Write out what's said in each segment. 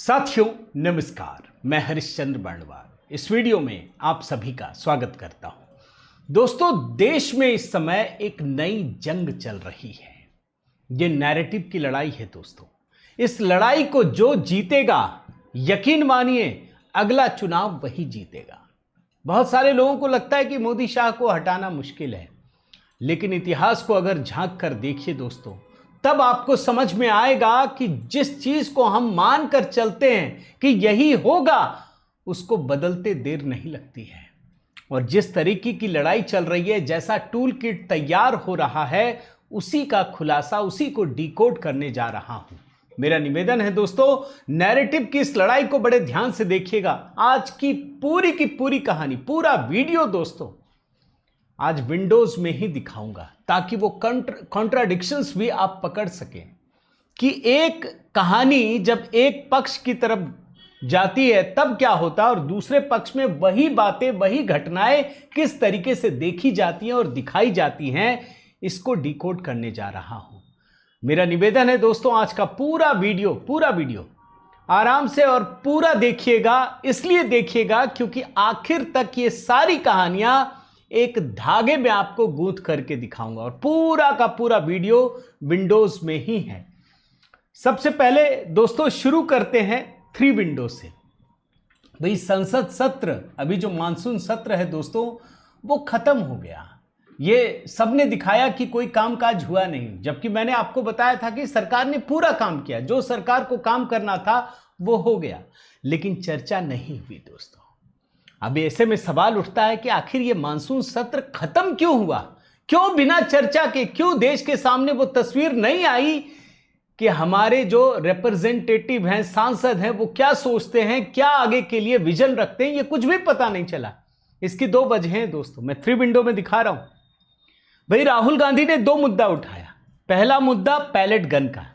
साथियों नमस्कार, मैं हरिश्चंद्र बर्णवाल इस वीडियो में आप सभी का स्वागत करता हूं। दोस्तों, देश में इस समय एक नई जंग चल रही है। ये नैरेटिव की लड़ाई है दोस्तों। इस लड़ाई को जो जीतेगा, यकीन मानिए अगला चुनाव वही जीतेगा। बहुत सारे लोगों को लगता है कि मोदी शाह को हटाना मुश्किल है, लेकिन इतिहास को अगर झांक कर देखिए दोस्तों, तब आपको समझ में आएगा कि जिस चीज को हम मान कर चलते हैं कि यही होगा, उसको बदलते देर नहीं लगती है। और जिस तरीके की लड़ाई चल रही है, जैसा टूल किट तैयार हो रहा है, उसी का खुलासा, उसी को डिकोड करने जा रहा हूं। मेरा निवेदन है दोस्तों, नैरेटिव की इस लड़ाई को बड़े ध्यान से देखिएगा। आज की पूरी कहानी, पूरा वीडियो दोस्तों आज विंडोज में ही दिखाऊंगा, ताकि वो कॉन्ट्राडिक्शंस भी आप पकड़ सकें कि एक कहानी जब एक पक्ष की तरफ जाती है तब क्या होता है, और दूसरे पक्ष में वही बातें, वही घटनाएं किस तरीके से देखी जाती हैं और दिखाई जाती हैं, इसको डिकोड करने जा रहा हूं। मेरा निवेदन है दोस्तों, आज का पूरा वीडियो आराम से और पूरा देखिएगा। इसलिए देखिएगा क्योंकि आखिर तक ये सारी कहानियां एक धागे में आपको गूंथ करके दिखाऊंगा, और पूरा का पूरा वीडियो विंडोज में ही है। सबसे पहले दोस्तों शुरू करते हैं 3 विंडो से। भाई, संसद सत्र, अभी जो मानसून सत्र है दोस्तों, वो खत्म हो गया। ये सबने दिखाया कि कोई कामकाज हुआ नहीं, जबकि मैंने आपको बताया था कि सरकार ने पूरा काम किया। जो सरकार को काम करना था वो हो गया, लेकिन चर्चा नहीं हुई दोस्तों। अब ऐसे में सवाल उठता है कि आखिर ये मानसून सत्र खत्म क्यों हुआ, क्यों बिना चर्चा के, क्यों देश के सामने वो तस्वीर नहीं आई कि हमारे जो रिप्रेजेंटेटिव हैं, सांसद हैं, वो क्या सोचते हैं, क्या आगे के लिए विजन रखते हैं, ये कुछ भी पता नहीं चला। इसकी 2 वजह हैं दोस्तों, मैं 3 विंडो में दिखा रहा हूं। भाई, राहुल गांधी ने 2 मुद्दा उठाया। पहला मुद्दा पैलेट गन का।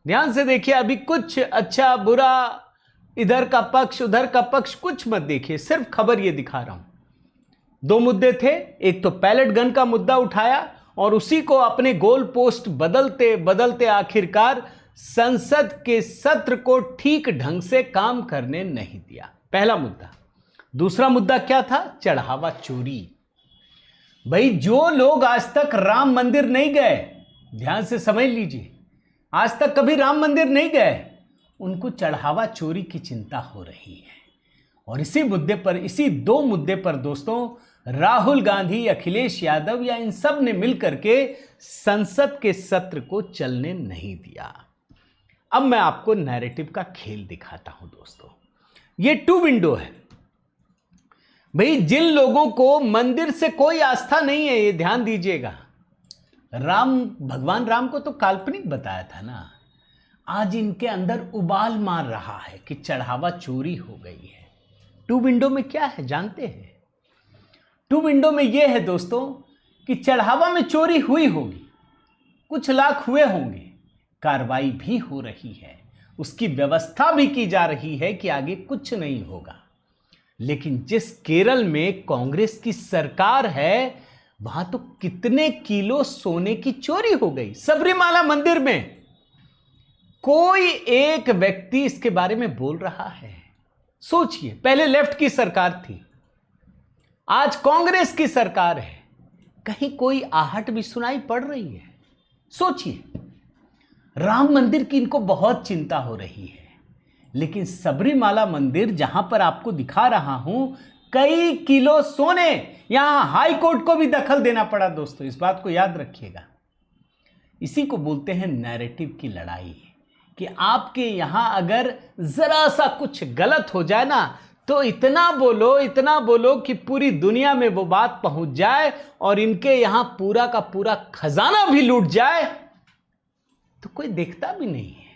ध्यान से देखिए, अभी कुछ अच्छा बुरा, इधर का पक्ष उधर का पक्ष कुछ मत देखिए, सिर्फ खबर ये दिखा रहा हूं। 2 मुद्दे थे। एक तो पैलेट गन का मुद्दा उठाया, और उसी को अपने गोल पोस्ट बदलते बदलते आखिरकार संसद के सत्र को ठीक ढंग से काम करने नहीं दिया। पहला मुद्दा। दूसरा मुद्दा क्या था? चढ़ावा चोरी। भाई, जो लोग आज तक राम मंदिर नहीं गए, ध्यान से समझ लीजिए, आज तक कभी राम मंदिर नहीं गए, उनको चढ़ावा चोरी की चिंता हो रही है। और इसी मुद्दे पर, इसी 2 मुद्दे पर दोस्तों राहुल गांधी, अखिलेश यादव या इन सब ने मिलकर के संसद के सत्र को चलने नहीं दिया। अब मैं आपको नैरेटिव का खेल दिखाता हूं दोस्तों। ये 2 विंडो है। भाई, जिन लोगों को मंदिर से कोई आस्था नहीं है, ये ध्यान दीजिएगा, भगवान राम को तो काल्पनिक बताया था ना, आज इनके अंदर उबाल मार रहा है कि चढ़ावा चोरी हो गई है। 2 विंडो में क्या है जानते हैं? 2 विंडो में यह है दोस्तों कि चढ़ावा में चोरी हुई होगी, कुछ लाख हुए होंगे, कार्रवाई भी हो रही है, उसकी व्यवस्था भी की जा रही है कि आगे कुछ नहीं होगा। लेकिन जिस केरल में कांग्रेस की सरकार है, वहां तो कितने किलो सोने की चोरी हो गई सबरीमाला मंदिर में। कोई एक व्यक्ति इसके बारे में बोल रहा है? सोचिए, पहले लेफ्ट की सरकार थी, आज कांग्रेस की सरकार है, कहीं कोई आहट भी सुनाई पड़ रही है? सोचिए, राम मंदिर की इनको बहुत चिंता हो रही है, लेकिन सबरीमाला मंदिर जहां पर आपको दिखा रहा हूं, कई किलो सोने, यहां हाई कोर्ट को भी दखल देना पड़ा दोस्तों, इस बात को याद रखिएगा। इसी को बोलते हैं नैरेटिव की लड़ाई, कि आपके यहां अगर जरा सा कुछ गलत हो जाए ना, तो इतना बोलो कि पूरी दुनिया में वो बात पहुंच जाए, और इनके यहां पूरा का पूरा खजाना भी लूट जाए तो कोई देखता भी नहीं है।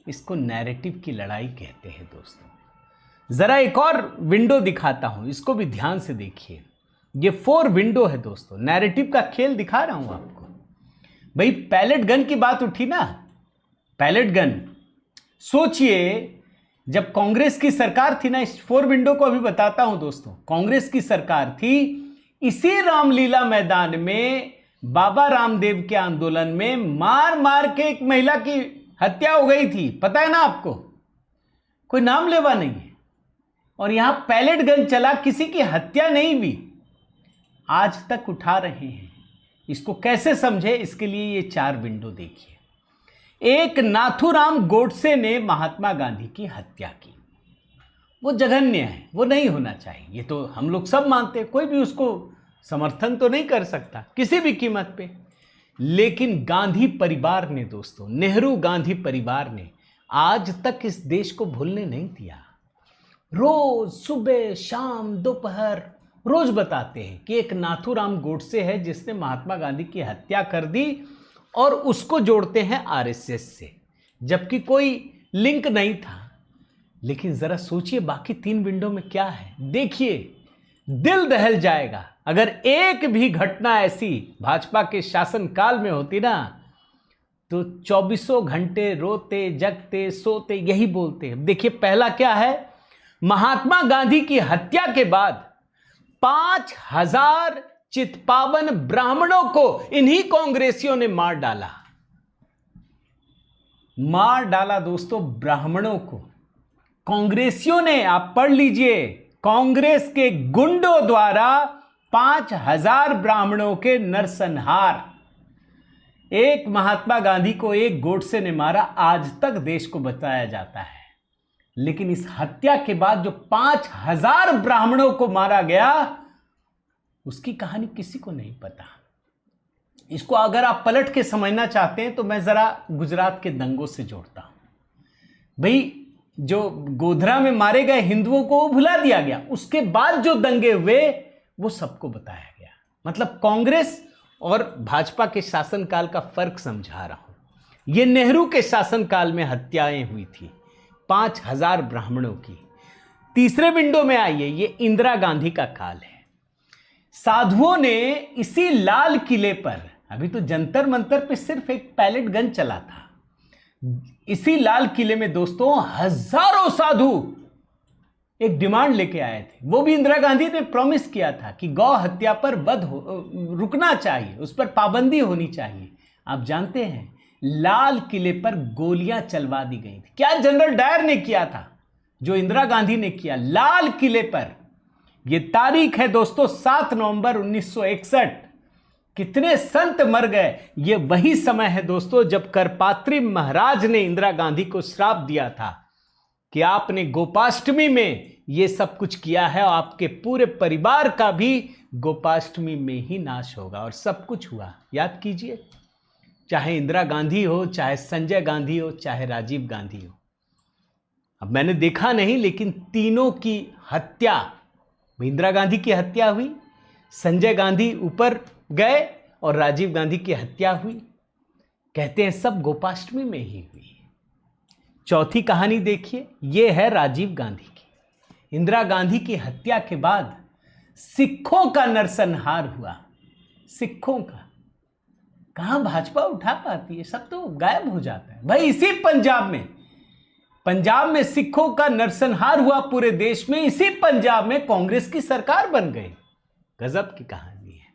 इसको नैरेटिव की लड़ाई कहते हैं दोस्तों। जरा एक और विंडो दिखाता हूं, इसको भी ध्यान से देखिए। ये 4 विंडो है दोस्तों, नैरेटिव का खेल दिखा रहा हूं आपको। भाई, पैलेट गन की बात उठी ना, पैलेट गन, सोचिए जब कांग्रेस की सरकार थी ना, इस 4 विंडो को अभी बताता हूं दोस्तों। कांग्रेस की सरकार थी, इसी रामलीला मैदान में बाबा रामदेव के आंदोलन में मार मार के एक महिला की हत्या हो गई थी, पता है ना आपको? कोई नाम लेवा नहीं है, और यहां पैलेट गन चला, किसी की हत्या नहीं हुई, आज तक उठा रहे हैं। इसको कैसे समझे, इसके लिए ये 4 विंडो देखिए। एक, नाथूराम गोडसे ने महात्मा गांधी की हत्या की, वो जघन्य है, वो नहीं होना चाहिए, ये तो हम लोग सब मानते हैं, कोई भी उसको समर्थन तो नहीं कर सकता किसी भी कीमत पे। लेकिन गांधी परिवार ने दोस्तों, नेहरू गांधी परिवार ने आज तक इस देश को भूलने नहीं दिया। रोज सुबह शाम दोपहर रोज बताते हैं कि एक नाथूराम गोडसे है जिसने महात्मा गांधी की हत्या कर दी, और उसको जोड़ते हैं आरएसएस से, जबकि कोई लिंक नहीं था। लेकिन जरा सोचिए बाकी 3 विंडो में क्या है, देखिए, दिल दहल जाएगा। अगर एक भी घटना ऐसी भाजपा के शासनकाल में होती ना, तो 24 घंटे रोते जगते सोते यही बोलते हैं। देखिए पहला क्या है, महात्मा गांधी की हत्या के बाद 5000 चित्पावन ब्राह्मणों को इन्हीं कांग्रेसियों ने मार डाला दोस्तों, ब्राह्मणों को कांग्रेसियों ने, आप पढ़ लीजिए, कांग्रेस के गुंडों द्वारा 5000 ब्राह्मणों के नरसंहार। एक महात्मा गांधी को एक गोडसे ने मारा, आज तक देश को बताया जाता है। लेकिन इस हत्या के बाद जो 5000 ब्राह्मणों को मारा गया, उसकी कहानी किसी को नहीं पता। इसको अगर आप पलट के समझना चाहते हैं तो मैं जरा गुजरात के दंगों से जोड़ता हूं। भाई, जो गोधरा में मारे गए हिंदुओं को भुला दिया गया, उसके बाद जो दंगे हुए वो सबको बताया गया। मतलब कांग्रेस और भाजपा के शासनकाल का फर्क समझा रहा हूं। ये नेहरू के शासनकाल में हत्याएं हुई थी 5000 ब्राह्मणों की। तीसरे विंडो में आइए, ये इंदिरा गांधी का काल है। साधुओं ने इसी लाल किले पर, अभी तो जंतर मंतर पे सिर्फ एक पैलेट गन चला था, इसी लाल किले में दोस्तों हजारों साधु एक डिमांड लेके आए थे। वो भी इंदिरा गांधी ने प्रॉमिस किया था कि गौ हत्या पर रुकना चाहिए, उस पर पाबंदी होनी चाहिए। आप जानते हैं, लाल किले पर गोलियां चलवा दी गई थी। क्या जनरल डायर ने किया था जो इंदिरा गांधी ने किया लाल किले पर। यह तारीख है दोस्तों 7 नवंबर 1961। कितने संत मर गए। ये वही समय है दोस्तों जब करपात्री महाराज ने इंदिरा गांधी को श्राप दिया था कि आपने गोपाष्टमी में ये सब कुछ किया है और आपके पूरे परिवार का भी गोपाष्टमी में ही नाश होगा। और सब कुछ हुआ। याद कीजिए, चाहे इंदिरा गांधी हो, चाहे संजय गांधी हो, चाहे राजीव गांधी हो। अब मैंने देखा नहीं, लेकिन तीनों की हत्या, इंदिरा गांधी की हत्या हुई, संजय गांधी ऊपर गए और राजीव गांधी की हत्या हुई। कहते हैं सब गोपाष्टमी में ही हुई। चौथी कहानी देखिए, यह है राजीव गांधी की। इंदिरा गांधी की हत्या के बाद सिखों का नरसंहार हुआ। सिखों का कहां भाजपा उठा पाती है, सब तो गायब हो जाता है। भाई इसी पंजाब में सिखों का नरसंहार हुआ पूरे देश में। इसी पंजाब में कांग्रेस की सरकार बन गई। गजब की कहानी है।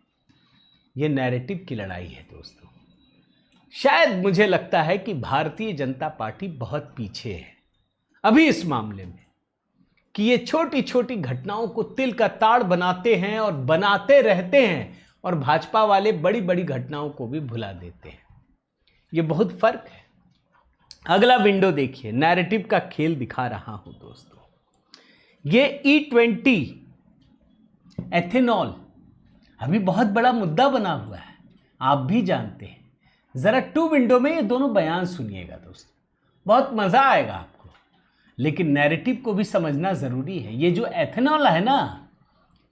यह नैरेटिव की लड़ाई है दोस्तों। शायद मुझे लगता है कि भारतीय जनता पार्टी बहुत पीछे है अभी इस मामले में, कि ये छोटी छोटी घटनाओं को तिल का ताड़ बनाते हैं और बनाते रहते हैं, और भाजपा वाले बड़ी बड़ी घटनाओं को भी भुला देते हैं। ये बहुत फर्क है। अगला विंडो देखिए, नैरेटिव का खेल दिखा रहा हूं दोस्तों। ये E20 एथेनॉल अभी बहुत बड़ा मुद्दा बना हुआ है, आप भी जानते हैं। जरा 2 विंडो में ये दोनों बयान सुनिएगा दोस्तों, बहुत मजा आएगा आपको। लेकिन नैरेटिव को भी समझना जरूरी है। ये जो एथेनॉल है ना,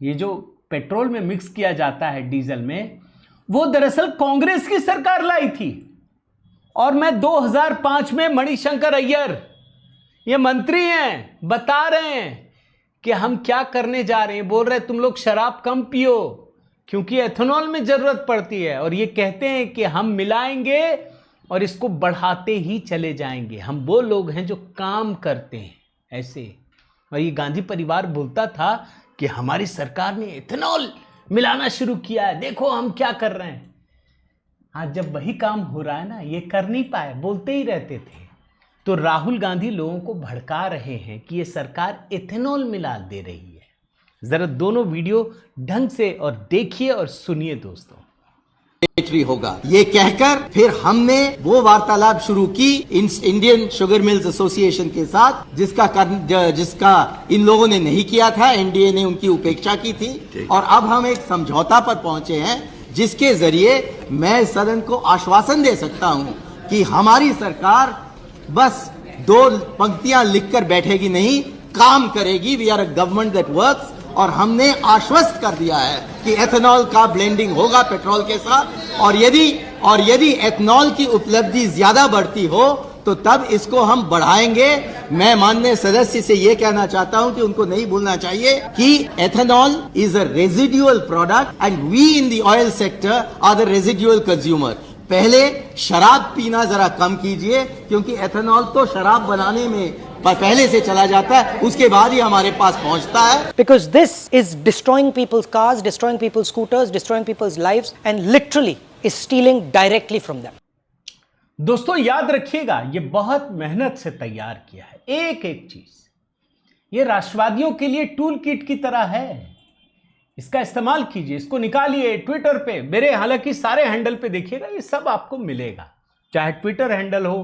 ये जो पेट्रोल में मिक्स किया जाता है डीजल में, वो दरअसल कांग्रेस की सरकार लाई थी। और मैं 2005 में मणिशंकर अय्यर, ये मंत्री हैं, बता रहे हैं कि हम क्या करने जा रहे हैं। बोल रहे तुम लोग शराब कम पियो क्योंकि एथेनॉल में जरूरत पड़ती है। और ये कहते हैं कि हम मिलाएंगे और इसको बढ़ाते ही चले जाएंगे। हम वो लोग हैं जो काम करते हैं ऐसे। और ये गांधी परिवार बोलता था कि हमारी सरकार ने एथेनॉल मिलाना शुरू किया है, देखो हम क्या कर रहे हैं। आज जब वही काम हो रहा है ना, ये कर नहीं पाए, बोलते ही रहते थे। तो राहुल गांधी लोगों को भड़का रहे हैं कि ये सरकार इथेनॉल मिला दे रही है। जरा दोनों वीडियो ढंग से और देखिए और सुनिए दोस्तों। होगा ये कहकर फिर हमने वो वार्तालाप शुरू की इंडियन शुगर मिल्स एसोसिएशन के साथ, जिसका इन लोगों ने नहीं किया था, एनडीए ने उनकी उपेक्षा की थी। और अब हम एक समझौता पर पहुंचे हैं जिसके जरिए मैं सदन को आश्वासन दे सकता हूं कि हमारी सरकार बस 2 पंक्तियां लिखकर बैठेगी नहीं, काम करेगी। We are a government that works. और हमने आश्वस्त कर दिया है कि एथेनॉल का ब्लेंडिंग होगा पेट्रोल के साथ, और यदि एथेनॉल की उपलब्धि ज्यादा बढ़ती हो तो तब इसको हम बढ़ाएंगे। मैं माननीय सदस्य से यह कहना चाहता हूं कि उनको नहीं भूलना चाहिए कि ethanol is a residual product and we in the oil sector are the residual consumer. पहले शराब पीना जरा कम कीजिए, क्योंकि एथेनॉल तो शराब बनाने में पहले से चला जाता है, उसके बाद ही हमारे पास पहुंचता है। Because this is destroying people's cars, destroying people's scooters, destroying people's lives, and literally is stealing directly from them. दोस्तों याद रखिएगा, ये बहुत मेहनत से तैयार किया है, एक एक चीज ये राष्ट्रवादियों के लिए टूल किट की तरह है। इसका इस्तेमाल कीजिए, इसको निकालिए ट्विटर पे, मेरे हालांकि सारे हैंडल पे देखिएगा, ये सब आपको मिलेगा। चाहे ट्विटर हैंडल हो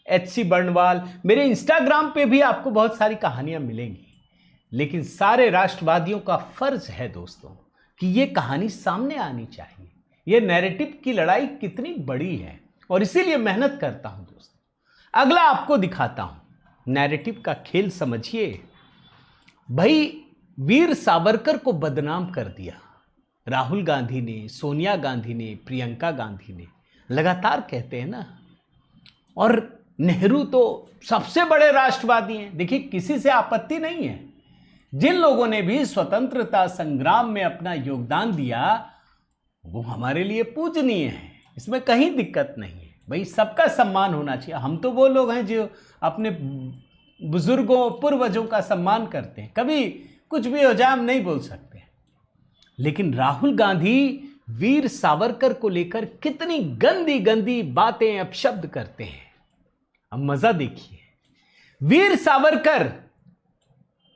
HC बर्णवाल, मेरे इंस्टाग्राम पे भी आपको बहुत सारी कहानियां मिलेंगी। लेकिन सारे राष्ट्रवादियों का फर्ज है दोस्तों कि ये कहानी सामने आनी चाहिए। ये नैरेटिव की लड़ाई कितनी बड़ी है, और इसीलिए मेहनत करता हूं दोस्तों। अगला आपको दिखाता हूं, नैरेटिव का खेल समझिए। भाई वीर सावरकर को बदनाम कर दिया राहुल गांधी ने, सोनिया गांधी ने, प्रियंका गांधी ने, लगातार कहते हैं ना। और नेहरू तो सबसे बड़े राष्ट्रवादी हैं। देखिए किसी से आपत्ति नहीं है, जिन लोगों ने भी स्वतंत्रता संग्राम में अपना योगदान दिया वो हमारे लिए पूजनीय है, इसमें कहीं दिक्कत नहीं है। भाई सबका सम्मान होना चाहिए। हम तो वो लोग हैं जो अपने बुजुर्गों पूर्वजों का सम्मान करते हैं, कभी कुछ भी हो जाए हम नहीं बोल सकते। लेकिन राहुल गांधी वीर सावरकर को लेकर कितनी गंदी गंदी बातें अपशब्द करते हैं। अब मजा देखिए। वीर सावरकर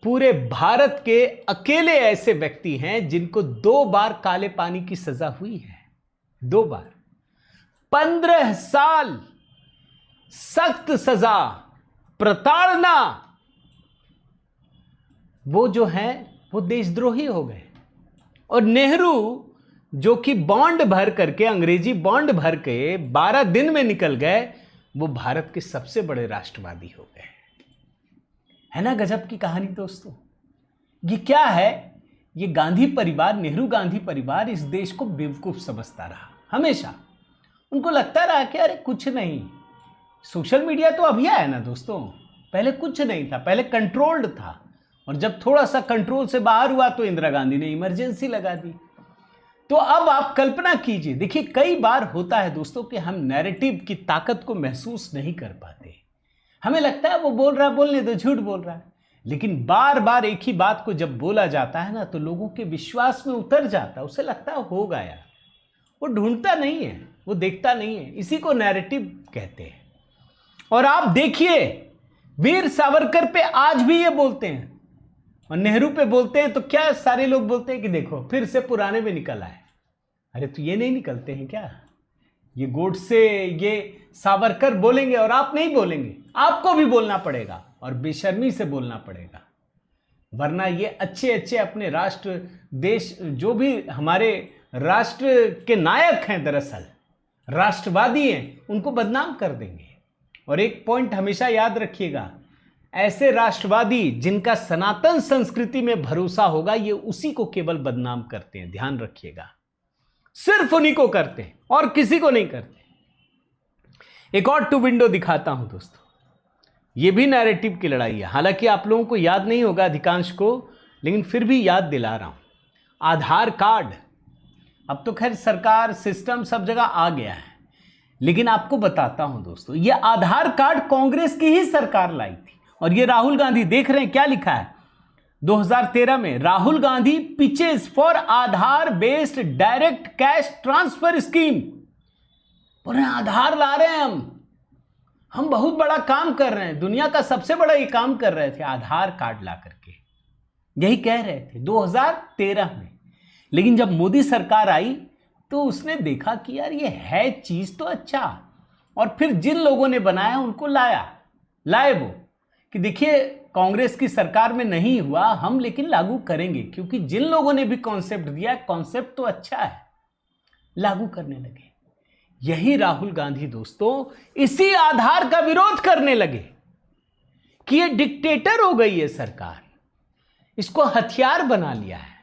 पूरे भारत के अकेले ऐसे व्यक्ति हैं जिनको 2 बार काले पानी की सजा हुई है। 2 बार 15 साल सख्त सजा, प्रताड़ना। वो जो है वो देशद्रोही हो गए। और नेहरू जो कि बॉन्ड भर करके, अंग्रेजी बॉन्ड भर के 12 दिन में निकल गए, वो भारत के सबसे बड़े राष्ट्रवादी हो गए। है ना गजब की कहानी दोस्तों। ये क्या है, ये गांधी परिवार, नेहरू गांधी परिवार इस देश को बेवकूफ समझता रहा हमेशा। उनको लगता रहा कि अरे कुछ नहीं, सोशल मीडिया तो अभी आया ना दोस्तों, पहले कुछ नहीं था, पहले कंट्रोल्ड था। और जब थोड़ा सा कंट्रोल से बाहर हुआ तो इंदिरा गांधी ने इमरजेंसी लगा दी। तो अब आप कल्पना कीजिए, देखिए कई बार होता है दोस्तों कि हम नैरेटिव की ताकत को महसूस नहीं कर पाते। हमें लगता है वो बोल रहा है, बोलने दो, झूठ बोल रहा है। लेकिन बार बार एक ही बात को जब बोला जाता है ना तो लोगों के विश्वास में उतर जाता है, उसे लगता है होगा यार। वो ढूंढता नहीं है, वो देखता नहीं है, इसी को नैरेटिव कहते हैं। और आप देखिए वीर सावरकर पे आज भी ये बोलते हैं और नेहरू पे बोलते हैं तो क्या सारे लोग बोलते हैं कि देखो फिर से पुराने में निकल आए। अरे तो ये नहीं निकलते हैं क्या? ये गोडसे, ये सावरकर बोलेंगे और आप नहीं बोलेंगे, आपको भी बोलना पड़ेगा और बेशर्मी से बोलना पड़ेगा। वरना ये अच्छे अच्छे अपने राष्ट्र, देश, जो भी हमारे राष्ट्र के नायक हैं, दरअसल राष्ट्रवादी हैं, उनको बदनाम कर देंगे। और एक पॉइंट हमेशा याद रखिएगा, ऐसे राष्ट्रवादी जिनका सनातन संस्कृति में भरोसा होगा, ये उसी को केवल बदनाम करते हैं। ध्यान रखिएगा, सिर्फ उन्हीं को करते हैं और किसी को नहीं करते। एक और 2 विंडो दिखाता हूं दोस्तों, ये भी नैरेटिव की लड़ाई है। हालांकि आप लोगों को याद नहीं होगा अधिकांश को, लेकिन फिर भी याद दिला रहा हूं। आधार कार्ड, अब तो खैर सरकार, सिस्टम सब जगह आ गया है, लेकिन आपको बताता हूं दोस्तों, ये आधार कार्ड कांग्रेस की ही सरकार लाई थी। और ये राहुल गांधी, देख रहे हैं क्या लिखा है 2013 में, Rahul Gandhi pitches for Aadhaar based direct cash transfer scheme. बोल रहे हैं आधार ला रहे हैं हम बहुत बड़ा काम कर रहे हैं, दुनिया का सबसे बड़ा ये काम कर रहे थे, आधार कार्ड ला करके, यही कह रहे थे 2013 में। लेकिन जब मोदी सरकार आई तो उसने देखा कि यार ये है चीज तो अच्छा, और फिर जिन लोगों ने बनाया उनको लाए वो कि देखिए कांग्रेस की सरकार में नहीं हुआ, हम लेकिन लागू करेंगे, क्योंकि जिन लोगों ने भी कॉन्सेप्ट दिया, कॉन्सेप्ट तो अच्छा है, लागू करने लगे। यही राहुल गांधी दोस्तों इसी आधार का विरोध करने लगे कि ये डिक्टेटर हो गई है सरकार, इसको हथियार बना लिया है।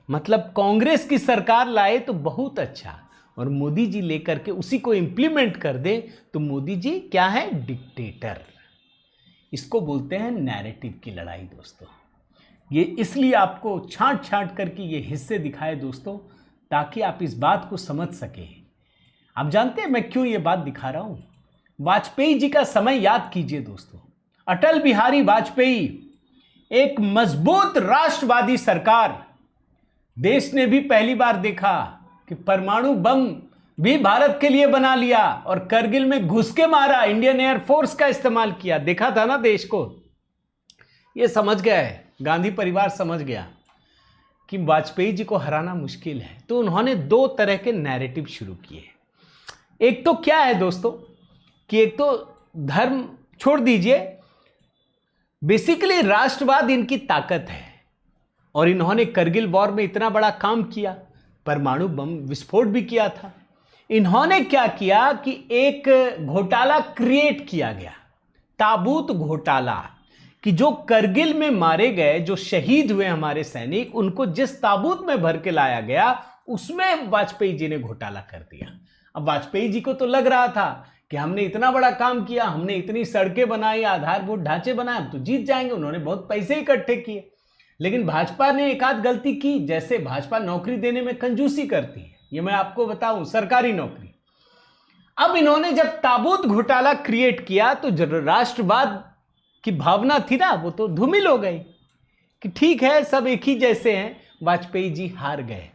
मतलब कांग्रेस की सरकार लाए तो बहुत अच्छा, और मोदी जी लेकर के उसी को इंप्लीमेंट कर दे तो मोदी जी क्या है, डिक्टेटर। इसको बोलते हैं नैरेटिव की लड़ाई दोस्तों। ये इसलिए आपको छांट छांट करके ये हिस्से दिखाए दोस्तों, ताकि आप इस बात को समझ सकें। आप जानते हैं मैं क्यों ये बात दिखा रहा हूं? वाजपेयी जी का समय याद कीजिए दोस्तों। अटल बिहारी वाजपेयी एक मजबूत राष्ट्रवादी सरकार, देश ने भी पहली बार देखा कि परमाणु बम भी भारत के लिए बना लिया और करगिल में घुस के मारा, इंडियन एयरफोर्स का इस्तेमाल किया। देखा था ना देश को, ये समझ गया है, गांधी परिवार समझ गया कि वाजपेयी जी को हराना मुश्किल है। तो उन्होंने दो तरह के नैरेटिव शुरू किए। एक तो क्या है दोस्तों कि एक तो धर्म छोड़ दीजिए, बेसिकली राष्ट्रवाद इनकी ताकत है, और इन्होंने करगिल वॉर में इतना बड़ा काम किया, परमाणु बम विस्फोट भी किया था। इन्होंने क्या किया कि एक घोटाला क्रिएट किया गया, ताबूत घोटाला, कि जो करगिल में मारे गए, जो शहीद हुए हमारे सैनिक, उनको जिस ताबूत में भर के लाया गया उसमें वाजपेयी जी ने घोटाला कर दिया। अब वाजपेयी जी को तो लग रहा था कि हमने इतना बड़ा काम किया, हमने इतनी सड़कें बनाई, आधारभूत ढांचे बनाए, हम तो जीत जाएंगे। उन्होंने बहुत पैसे इकट्ठे किए। लेकिन भाजपा ने एक आध गलती की, जैसे भाजपा नौकरी देने में कंजूसी करती है, ये मैं आपको बताऊं, सरकारी नौकरी। अब इन्होंने जब ताबूत घोटाला क्रिएट किया तो जो राष्ट्रवाद की भावना थी ना, वो तो धूमिल हो गई कि ठीक है सब एक ही जैसे हैं। वाजपेयी जी हार गए,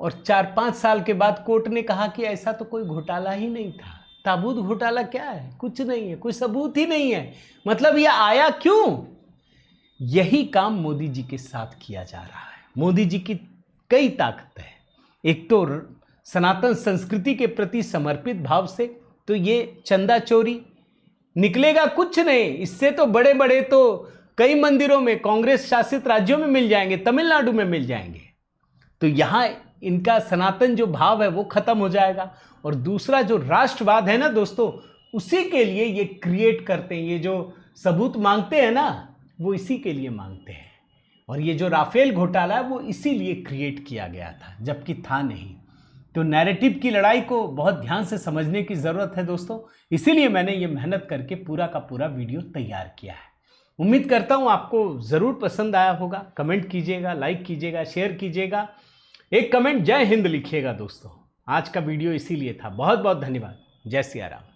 और 4-5 साल के बाद कोर्ट ने कहा कि ऐसा तो कोई घोटाला ही नहीं था। ताबूत घोटाला क्या है? कुछ नहीं है, कोई सबूत ही नहीं है। मतलब ये आया क्यों? यही काम मोदी जी के साथ किया जा रहा है। मोदी जी की कई ताकत है। एक तो सनातन संस्कृति के प्रति समर्पित भाव से, तो ये चंदा चोरी निकलेगा कुछ नहीं, इससे तो बड़े बड़े तो कई मंदिरों में कांग्रेस शासित राज्यों में मिल जाएंगे, तमिलनाडु में मिल जाएंगे। तो यहाँ इनका सनातन जो भाव है वो खत्म हो जाएगा। और दूसरा जो राष्ट्रवाद है ना दोस्तों, उसी के लिए ये क्रिएट करते हैं। ये जो सबूत मांगते हैं ना, वो इसी के लिए मांगते हैं। और ये जो राफेल घोटाला है वो इसीलिए क्रिएट किया गया था, जबकि था नहीं। तो नैरेटिव की लड़ाई को बहुत ध्यान से समझने की ज़रूरत है दोस्तों, इसीलिए मैंने ये मेहनत करके पूरा का पूरा वीडियो तैयार किया है। उम्मीद करता हूँ आपको ज़रूर पसंद आया होगा। कमेंट कीजिएगा, लाइक कीजिएगा, शेयर कीजिएगा, एक कमेंट जय हिंद लिखिएगा दोस्तों। आज का वीडियो इसीलिए था। बहुत बहुत धन्यवाद। जय सिया राम।